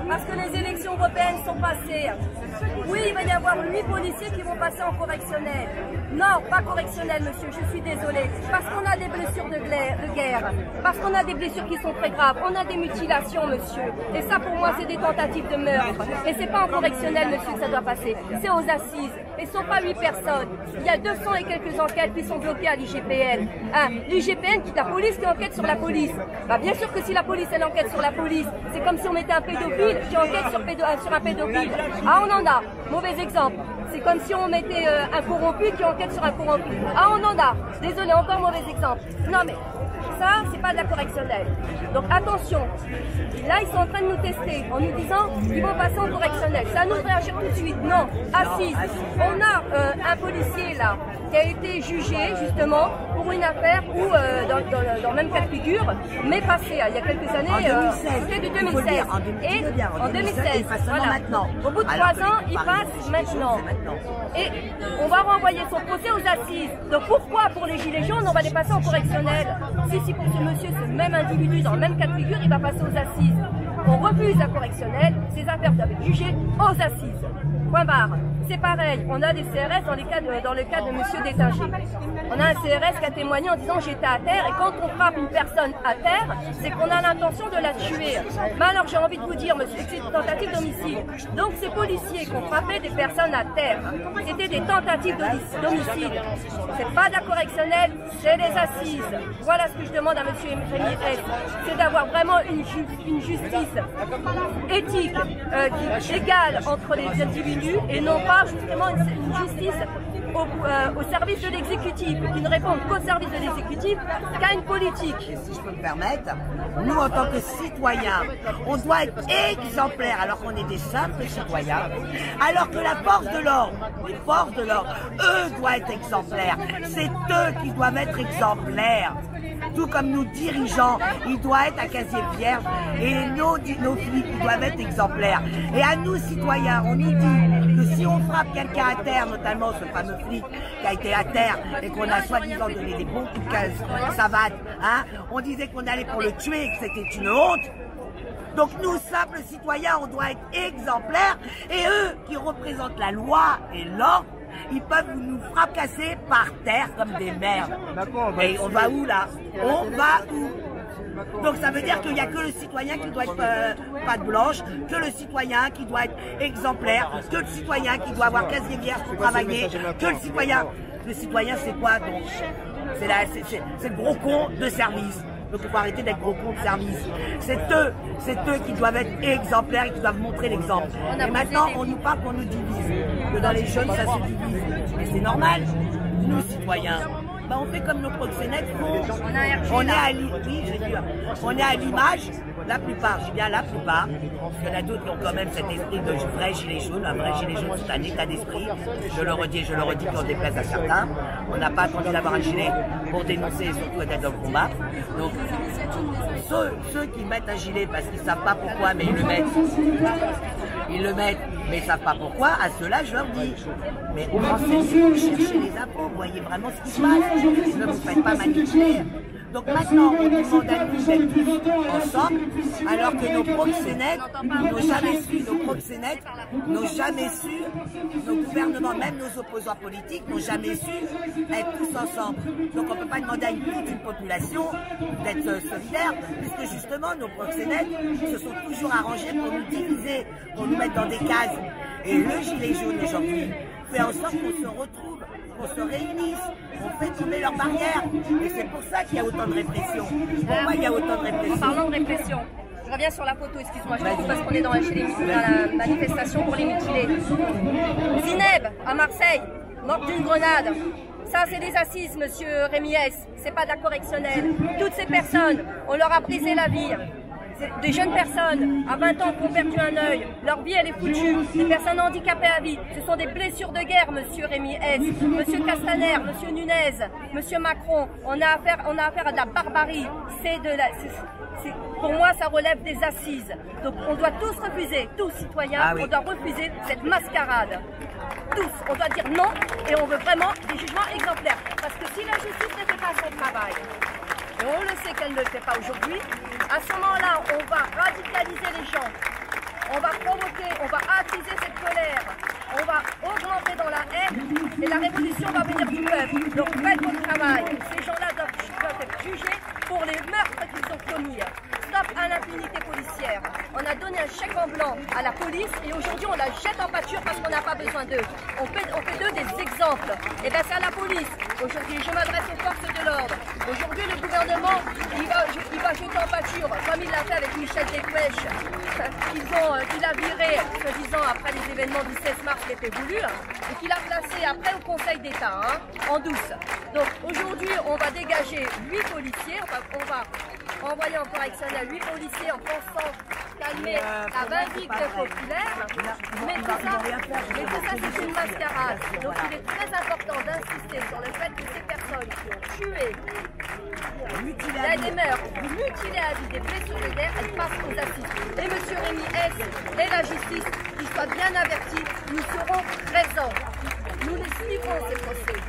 parce que les élections européennes sont passées. Oui, il va y avoir 8 policiers qui vont passer en correctionnel. Non, pas correctionnel, monsieur, je suis désolée. Parce qu'on a des blessures de guerre, parce qu'on a des blessures qui sont très graves, on a des mutilations, monsieur. Et ça, pour moi, c'est des tentatives de meurtre. Et c'est pas en correctionnel, monsieur, que ça doit passer. C'est aux assises. Et ce ne sont pas 8 personnes. Il y a 200 et quelques enquêtes qui sont bloquées à l'IGPN. Hein, l'IGPN, qui est la police qui enquête sur la police. Bah, bien sûr que si la police, elle enquête sur la police, c'est comme si on mettait un pédophile qui enquête sur un pédophile. Ah, on en a. Mauvais exemple. C'est comme si on mettait un corrompu qui enquête sur un corrompu. Ah, on en a. Désolé, encore mauvais exemple. Non, mais ça, c'est pas de la correctionnelle. Donc attention. Là, ils sont en train de nous tester en nous disant qu'ils vont passer en correctionnel. C'est à nous de réagir tout de suite. Non, assise. On a un policier là qui a été jugé justement pour une affaire où, dans le même cas de figure, mais passé il y a quelques années, c'était de 2016. Et en 2016, voilà. Maintenant. Au bout de 3 ans, il passe maintenant. Et on va renvoyer son procès aux assises. Donc pourquoi pour les gilets jaunes, on va les passer en correctionnel? Si pour ce monsieur, ce même individu, dans le même cas de figure, il va passer aux assises. On refuse la correctionnelle, ces affaires doivent être jugées aux assises. Point barre. C'est pareil, on a des CRS dans le cas de monsieur Détinger. On a un CRS qui a témoigné en disant j'étais à terre et quand on frappe une personne à terre, c'est qu'on a l'intention de la tuer. Mais alors j'ai envie de vous dire, monsieur, que c'est une tentative d'homicide. Donc ces policiers qui ont frappé des personnes à terre, c'était des tentatives d'homicide. C'est pas de la correctionnelle, c'est des assises. Voilà ce que je demande à monsieur Rémi S. C'est d'avoir vraiment une justice éthique, égale entre les individus et non pas justement une justice au service de l'exécutif, qui ne répondent qu'au service de l'exécutif, qu'à une politique. Si je peux me permettre, nous en tant que citoyens, on doit être exemplaires alors qu'on est des simples citoyens, alors que la force de l'ordre, les forces de l'ordre, eux doivent être exemplaires. C'est eux qui doivent être exemplaires. Tout comme nos dirigeants, ils doivent être à casier vierge et nos flics, ils doivent être exemplaires. Et à nous, citoyens, on nous dit que si on frappe quelqu'un à terre, notamment ce fameux flic qui a été à terre et qu'on a soi-disant donné des bons coups de savate, hein, on disait qu'on allait pour le tuer et que c'était une honte. Donc nous, simples citoyens, on doit être exemplaires et eux qui représentent la loi et l'ordre, ils peuvent nous fracasser par terre comme des merdes. Et on va où là? On va où? Donc ça veut dire qu'il n'y a que le citoyen qui doit être patte blanche, que le citoyen qui doit être exemplaire, que le citoyen qui doit avoir casier vierge pour travailler, que le citoyen c'est quoi donc? C'est le gros con de service. Donc il faut arrêter d'être gros con de service. C'est eux qui doivent être exemplaires et qui doivent montrer l'exemple. Et maintenant on nous parle qu'on nous divise, que dans les jeunes ça se divise. Mais c'est normal, nous citoyens. Ben, on fait comme nos proxénètes font. On est à l'image, la plupart, je dis bien la plupart, parce qu'il y en a d'autres qui ont quand même cet esprit de vrai gilet jaune, un vrai gilet jaune, c'est un état d'esprit, je le redis, puis on déplace à certains. On n'a pas attendu d'avoir un gilet pour dénoncer et surtout d'être dans le combat. Donc, ceux qui mettent un gilet parce qu'ils ne savent pas pourquoi, mais ils le mettent, mais ils ne savent pas pourquoi, à ceux-là, je leur dis, mais renseignez-vous, cherchez les infos, voyez vraiment ce qui se passe, ne vous faites pas manipuler. Donc maintenant, on demande à nous d'être tous ensemble, alors que nos proxénètes n'ont jamais su, nos gouvernements, même nos opposants politiques, n'ont jamais su être tous ensemble. Donc on ne peut pas demander à toute une population d'être solidaire, puisque justement nos proxénètes se sont toujours arrangés pour nous diviser, pour nous mettre dans des cases. Et le gilet jaune aujourd'hui fait en sorte qu'on se retrouve, qu'on se réunisse, on fait tomber leurs barrières. Et c'est pour ça qu'il y a autant de répression. Pourquoi il y a autant de répression? En parlant de répression, je reviens sur la photo, excuse-moi, je trouve parce qu'on est dans la manifestation pour les mutilés. Zineb, à Marseille, morte d'une grenade. Ça, c'est des assises, monsieur Rémi S. C'est pas de la correctionnelle. Toutes ces personnes, on leur a brisé la vie. Des jeunes personnes à 20 ans qui ont perdu un œil, leur vie elle est foutue, des personnes handicapées à vie, ce sont des blessures de guerre, monsieur Rémi S, monsieur Castaner, monsieur Nunez, monsieur Macron, on a affaire à de la barbarie, pour moi ça relève des assises, donc on doit tous refuser, tous citoyens, on doit refuser cette mascarade, tous, on doit dire non et on veut vraiment des jugements exemplaires, parce que si la justice ne fait pas son travail, et on le sait qu'elle ne le fait pas aujourd'hui, à ce moment-là, on va radicaliser les gens. on va provoquer, on va attiser cette colère, on va augmenter dans la haine et la révolution va venir du peuple. Donc faites votre travail. Ces gens-là doivent être jugés pour les meurtres qu'ils ont commis. Stop à l'impunité policière. On a donné un chèque en blanc à la police et aujourd'hui on la jette en pâture parce qu'on n'a pas besoin d'eux. On fait d'eux des exemples. Et bien c'est à la police. Aujourd'hui, je m'adresse aux forces de l'ordre. Aujourd'hui, le gouvernement, il va jeter en pâture, comme il l'a fait avec Michel Delpech, qu'il a viré, soi-disant, après les événements du 16 mars qui étaient voulus, et qu'il a placé après au Conseil d'État, en douce. Donc aujourd'hui, on va dégager 8 policiers, on va envoyer en correctionnel 8 policiers en pensant calmer la vindicte populaire. Mais tout ça, c'est une mascarade. Donc il est très important d'insister sur le fait que ces personnes qui ont tué, des meurtres, mutilé à vie, des blessures de guerre, elles passent aux assises. Et M. Rémi S et la justice, qu'ils soient bien avertis, nous serons présents. Nous les suivrons ces procès.